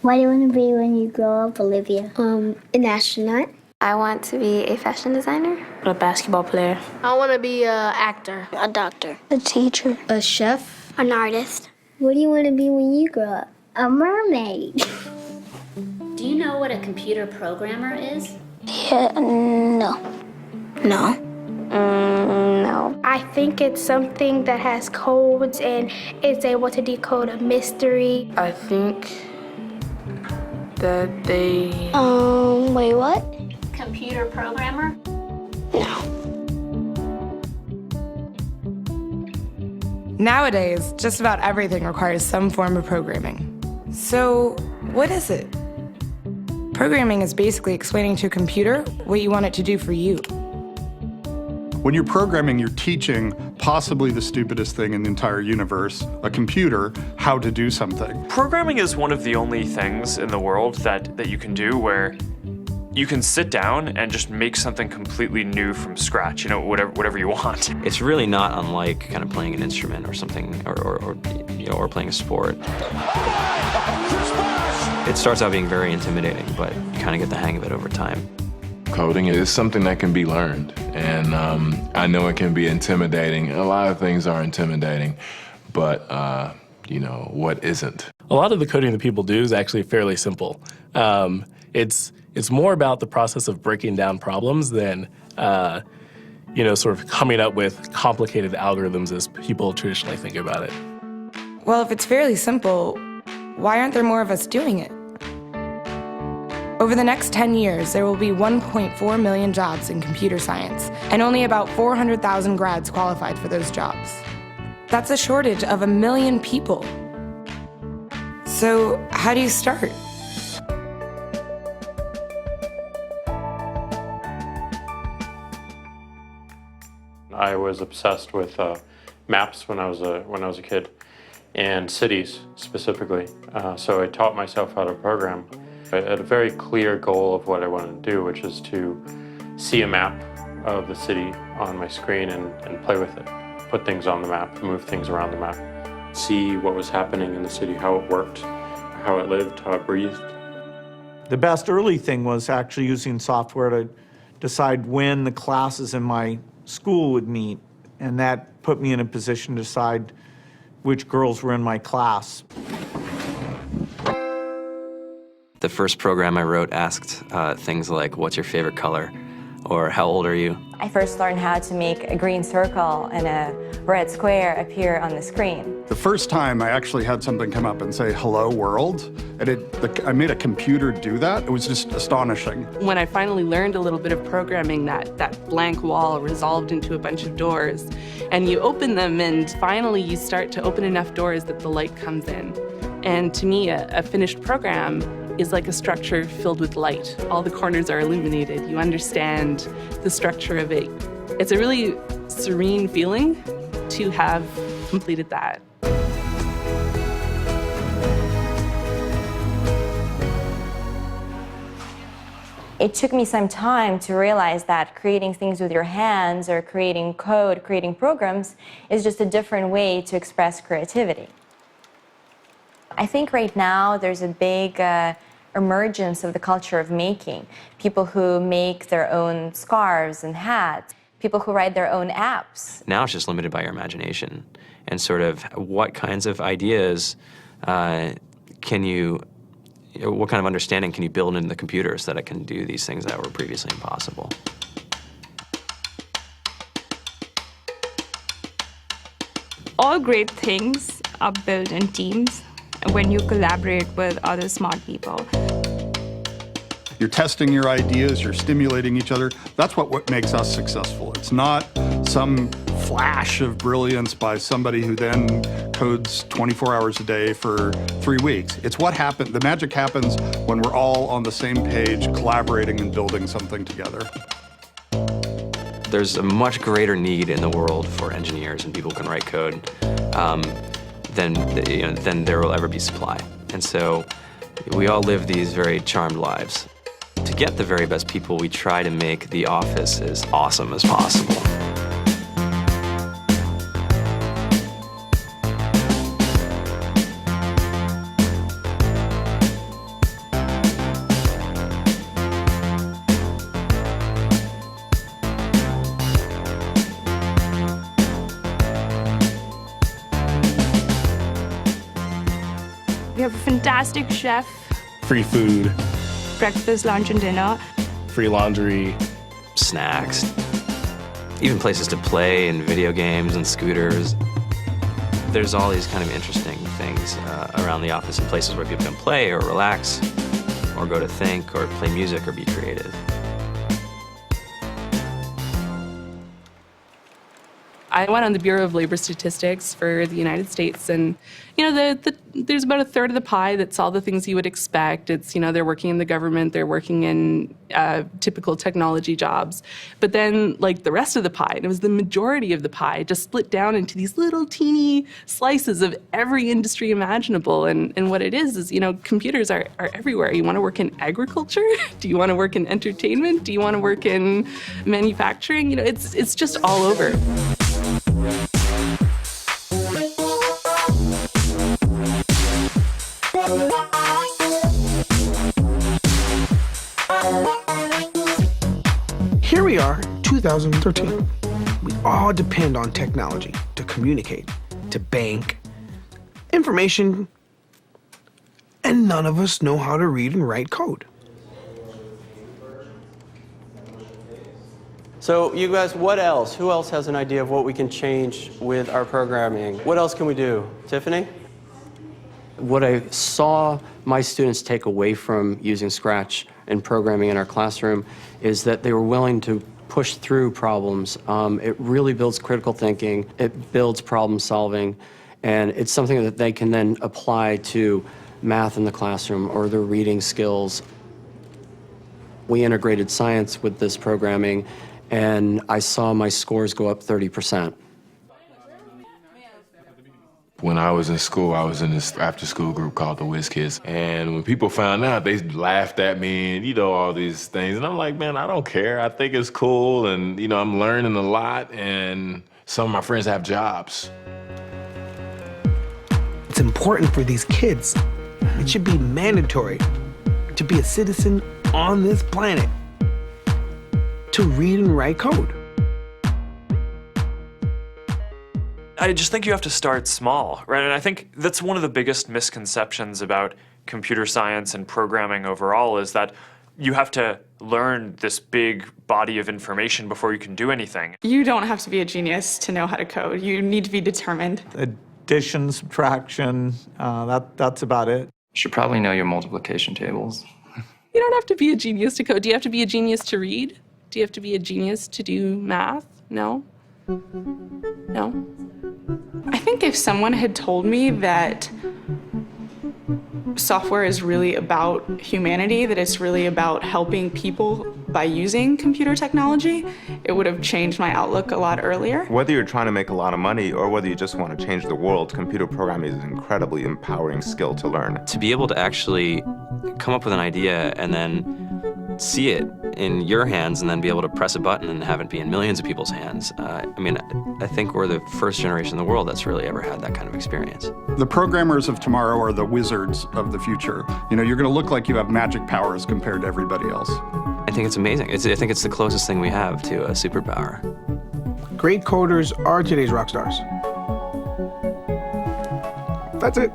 What do you want to be when you grow up, Olivia? An astronaut. I want to be a fashion designer. A basketball player. I want to be an actor. A doctor. A teacher. A chef. An artist. What do you want to be when you grow up? A mermaid. Do you know what a computer programmer is? Yeah, no. No. No. I think it's something that has codes and is able to decode a mystery. I think that they... Wait, what? Computer programmer? No. Nowadays, just about everything requires some form of programming. So, what is it? Programming is basically explaining to a computer what you want it to do for you. When you're programming, you're teaching possibly the stupidest thing in the entire universe, a computer, how to do something. Programming is one of the only things in the world that you can do where you can sit down and just make something completely new from scratch, you know, whatever you want. It's really not unlike kind of playing an instrument or something, or playing a sport. It starts out being very intimidating, but you kind of get the hang of it over time. Coding is something that can be learned, and I know it can be intimidating. A lot of things are intimidating, but what isn't? A lot of the coding that people do is actually fairly simple. It's more about the process of breaking down problems than, sort of coming up with complicated algorithms as people traditionally think about it. Well, if it's fairly simple, why aren't there more of us doing it? Over the next 10 years, there will be 1.4 million jobs in computer science, and only about 400,000 grads qualified for those jobs. That's a shortage of 1 million people. So, how do you start? I was obsessed with maps when I was a kid, and cities specifically. So I taught myself how to program. I had a very clear goal of what I wanted to do, which is to see a map of the city on my screen and play with it. Put things on the map, move things around the map. See what was happening in the city, how it worked, how it lived, how it breathed. The best early thing was actually using software to decide when the classes in my school would meet, and that put me in a position to decide which girls were in my class. The first program I wrote asked things like, what's your favorite color? Or how old are you? I first learned how to make a green circle and a red square appear on the screen. The first time I actually had something come up and say, hello world, and I made a computer do that. It was just astonishing. When I finally learned a little bit of programming, that blank wall resolved into a bunch of doors, and you open them, and finally you start to open enough doors that the light comes in. And to me, a finished program is like a structure filled with light. All the corners are illuminated. You understand the structure of it. It's a really serene feeling to have completed that. It took me some time to realize that creating things with your hands or creating code, creating programs, is just a different way to express creativity. I think right now there's a big emergence of the culture of making. People who make their own scarves and hats, people who write their own apps. Now it's just limited by your imagination and sort of what kinds of ideas what kind of understanding can you build into the computer so that it can do these things that were previously impossible. All great things are built in teams when you collaborate with other smart people. You're testing your ideas, you're stimulating each other. That's what makes us successful. It's not some flash of brilliance by somebody who then codes 24 hours a day for 3 weeks. It's what happened. The magic happens when we're all on the same page, collaborating and building something together. There's a much greater need in the world for engineers and people who can write code than there will ever be supply. And so we all live these very charmed lives. To get the very best people, we try to make the office as awesome as possible. have a fantastic chef, Free food, breakfast, lunch, and dinner. free laundry, snacks, even places to play and video games and scooters. There's all these kind of interesting things around the office and places where people can play or relax or go to think or play music or be creative. I went on the Bureau of Labor Statistics for the United States, and there's about a third of the pie that's all the things you would expect. It's, they're working in the government, they're working in typical technology jobs. But then, like, the rest of the pie, and it was the majority of the pie, just split down into these little teeny slices of every industry imaginable. And what it is, computers are everywhere. You want to work in agriculture? Do you want to work in entertainment? Do you want to work in manufacturing? It's just all over. Here we are, 2013. We all depend on technology to communicate, to bank, information, and none of us know how to read and write code. So you guys, what else? Who else has an idea of what we can change with our programming? What else can we do? Tiffany? What I saw my students take away from using Scratch and programming in our classroom is that they were willing to push through problems. It really builds critical thinking, it builds problem solving, and it's something that they can then apply to math in the classroom or their reading skills. We integrated science with this programming, and I saw my scores go up 30%. When I was in school, I was in this after-school group called the Whiz Kids. And when people found out, they laughed at me and, all these things. And I'm like, man, I don't care. I think it's cool. And, I'm learning a lot. And some of my friends have jobs. It's important for these kids. It should be mandatory to be a citizen on this planet, to read and write code. I just think you have to start small, right? And I think that's one of the biggest misconceptions about computer science and programming overall is that you have to learn this big body of information before you can do anything. You don't have to be a genius to know how to code. You need to be determined. Addition, subtraction, that's about it. You should probably know your multiplication tables. You don't have to be a genius to code. Do you have to be a genius to read? Do you have to be a genius to do math? No? No? I think if someone had told me that software is really about humanity, that it's really about helping people by using computer technology, it would have changed my outlook a lot earlier. Whether you're trying to make a lot of money or whether you just want to change the world, computer programming is an incredibly empowering skill to learn. To be able to actually come up with an idea and then see it in your hands and then be able to press a button and have it be in millions of people's hands. I think we're the first generation in the world that's really ever had that kind of experience. The programmers of tomorrow are the wizards of the future. You're going to look like you have magic powers compared to everybody else. I think it's amazing. I think it's the closest thing we have to a superpower. Great coders are today's rock stars. That's it.